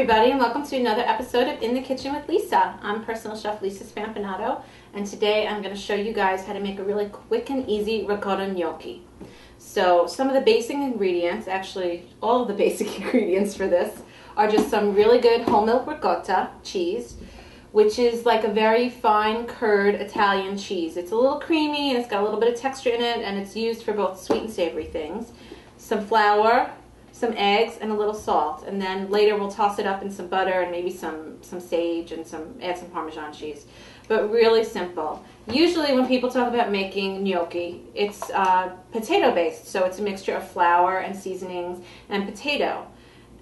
everybody, and welcome to another episode of In the Kitchen with Lisa. I'm personal chef Lisa Spampinato, and today I'm going to show you guys how to make a really quick and easy ricotta gnocchi. So some of the basic ingredients, actually all of the basic ingredients for this, are just some really good whole milk ricotta cheese, which is like a very fine curd Italian cheese. It's a little creamy and it's got a little bit of texture in it, and it's used for both sweet and savory things. Some flour, some eggs, and a little salt, and then later we'll toss it up in some butter and maybe some sage and add some Parmesan cheese. But really simple. Usually when people talk about making gnocchi, it's potato based, so it's a mixture of flour and seasonings and potato.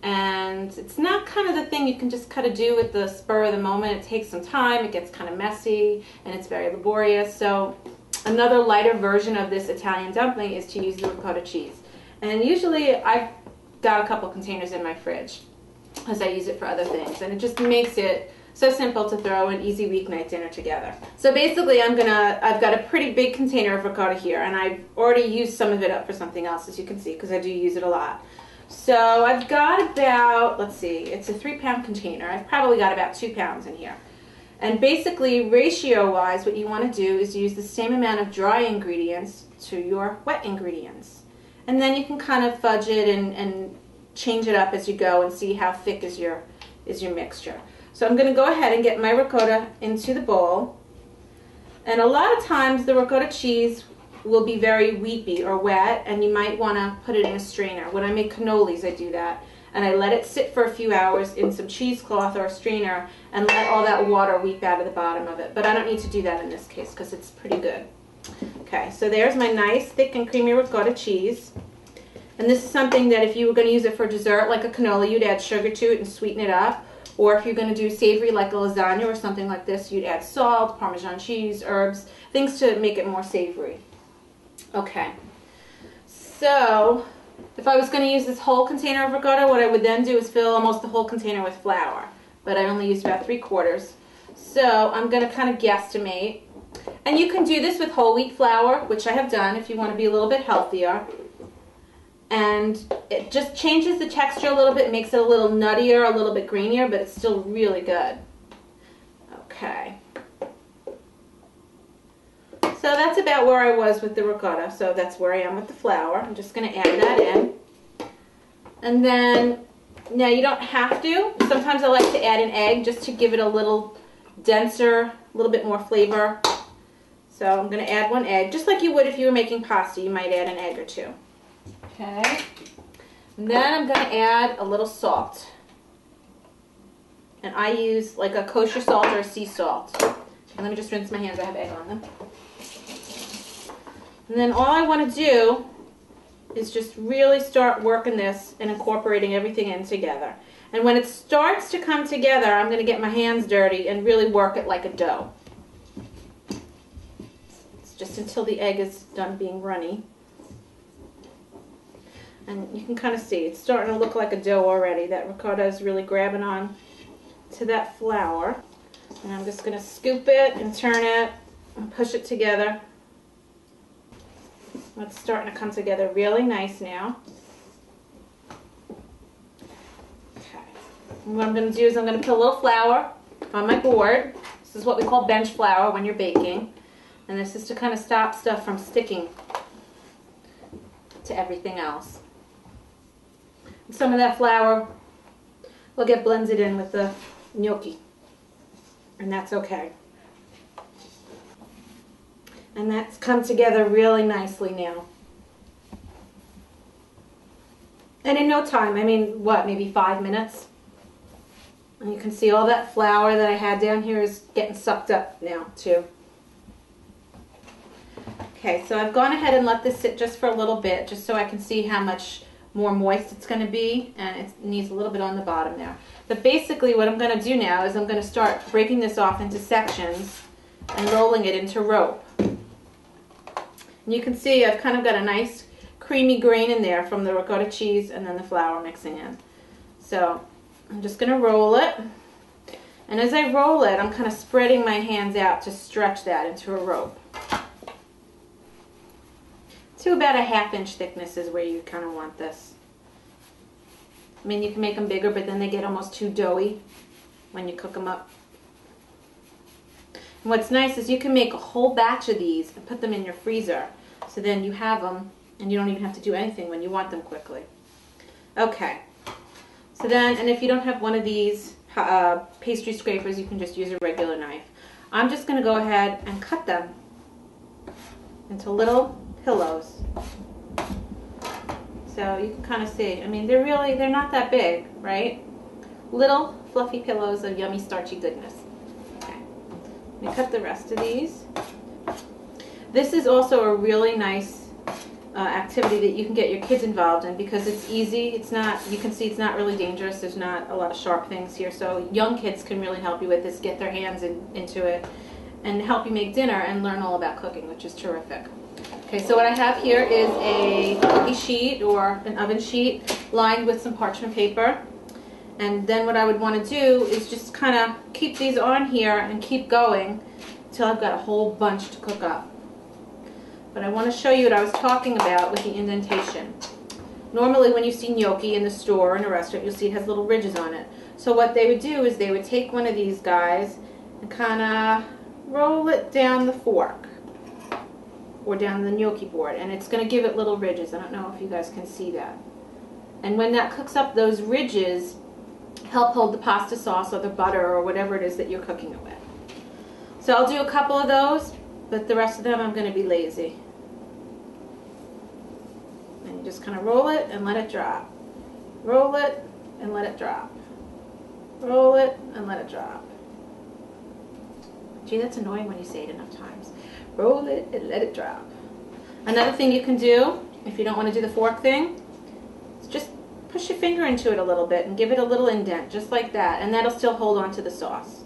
And it's not kind of the thing you can just kind of do with the spur of the moment. It takes some time, it gets kind of messy, and it's very laborious. So another lighter version of this Italian dumpling is to use the ricotta cheese. And usually I've got a couple containers in my fridge as I use it for other things, and it just makes it so simple to throw an easy weeknight dinner together. So basically I've got a pretty big container of ricotta here, and I've already used some of it up for something else, as you can see, because I do use it a lot. So I've got about, let's see, it's a 3-pound container. I've probably got about 2 pounds in here. And basically, ratio-wise, what you want to do is use the same amount of dry ingredients to your wet ingredients. And then you can kind of fudge it and change it up as you go and see how thick is your mixture. So I'm going to go ahead and get my ricotta into the bowl. And a lot of times the ricotta cheese will be very weepy or wet, and you might want to put it in a strainer. When I make cannolis, I do that. And I let it sit for a few hours in some cheesecloth or a strainer and let all that water weep out of the bottom of it. But I don't need to do that in this case because it's pretty good. Okay, so there's my nice thick and creamy ricotta cheese. And this is something that if you were going to use it for dessert like a cannoli, you'd add sugar to it and sweeten it up. Or if you're going to do savory like a lasagna or something like this, you'd add salt, Parmesan cheese, herbs, things to make it more savory. Okay, so if I was going to use this whole container of ricotta, what I would then do is fill almost the whole container with flour. But I only used about 3/4. So I'm going to kind of guesstimate. And you can do this with whole wheat flour, which I have done if you want to be a little bit healthier. And it just changes the texture a little bit, makes it a little nuttier, a little bit greenier, but it's still really good. Okay. So that's about where I was with the ricotta, so that's where I am with the flour. I'm just going to add that in. And then, now you don't have to. Sometimes I like to add an egg just to give it a little denser, a little bit more flavor. So I'm going to add 1 egg, just like you would if you were making pasta. You might add an egg or 2. Okay. And then I'm going to add a little salt. And I use like a kosher salt or a sea salt. And let me just rinse my hands. I have egg on them. And then all I want to do is just really start working this and incorporating everything in together. And when it starts to come together, I'm going to get my hands dirty and really work it like a dough. It's just until the egg is done being runny. And you can kind of see it's starting to look like a dough already. That ricotta is really grabbing on to that flour. And I'm just going to scoop it and turn it and push it together. It's starting to come together really nice now. Okay. And what I'm going to do is I'm going to put a little flour on my board. This is what we call bench flour when you're baking. And this is to kind of stop stuff from sticking to everything else. And some of that flour will get blended in with the gnocchi. And that's okay. And that's come together really nicely now. And in no time, I mean, what, maybe 5 minutes? And you can see all that flour that I had down here is getting sucked up now, too. Okay, so I've gone ahead and let this sit just for a little bit, just so I can see how much more moist it's going to be, and it needs a little bit on the bottom there. But basically what I'm going to do now is I'm going to start breaking this off into sections and rolling it into rope. And you can see I've kind of got a nice creamy grain in there from the ricotta cheese and then the flour mixing in. So I'm just going to roll it. And as I roll it, I'm kind of spreading my hands out to stretch that into a rope. To about a 1/2 inch thickness is where you kind of want this. I mean, you can make them bigger, but then they get almost too doughy when you cook them up. And what's nice is you can make a whole batch of these and put them in your freezer. So then you have them and you don't even have to do anything when you want them quickly. Okay. So then, and if you don't have one of these pastry scrapers, you can just use a regular knife. I'm just going to go ahead and cut them into little pillows. So you can kind of see, I mean, they're not that big, right? Little fluffy pillows of yummy starchy goodness. Okay, let me cut the rest of these. This is also a really nice activity that you can get your kids involved in because it's easy. It's not, you can see it's not really dangerous. There's not a lot of sharp things here. So young kids can really help you with this, get their hands into it and help you make dinner and learn all about cooking, which is terrific. Okay, so what I have here is a cookie sheet or an oven sheet lined with some parchment paper. And then what I would want to do is just kind of keep these on here and keep going until I've got a whole bunch to cook up. But I want to show you what I was talking about with the indentation. Normally when you see gnocchi in the store or in a restaurant, you'll see it has little ridges on it. So what they would do is they would take one of these guys and kind of roll it down the fork or down the gnocchi board, and it's going to give it little ridges. I don't know if you guys can see that. And when that cooks up, those ridges help hold the pasta sauce or the butter or whatever it is that you're cooking it with. So I'll do a couple of those, but the rest of them I'm going to be lazy. And you just kind of roll it and let it drop. Roll it and let it drop. Roll it and let it drop. Gee, that's annoying when you say it enough times. Roll it and let it drop. Another thing you can do, if you don't want to do the fork thing, is just push your finger into it a little bit and give it a little indent, just like that, and that'll still hold on to the sauce.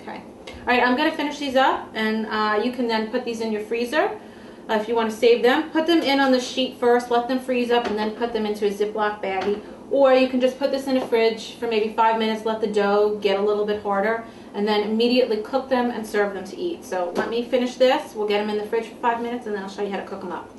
Okay. Alright, I'm going to finish these up, and you can then put these in your freezer. If you want to save them, put them in on the sheet first, let them freeze up, and then put them into a Ziploc baggie. Or you can just put this in the fridge for maybe 5 minutes, let the dough get a little bit harder, and then immediately cook them and serve them to eat. So let me finish this. We'll get them in the fridge for 5 minutes, and then I'll show you how to cook them up.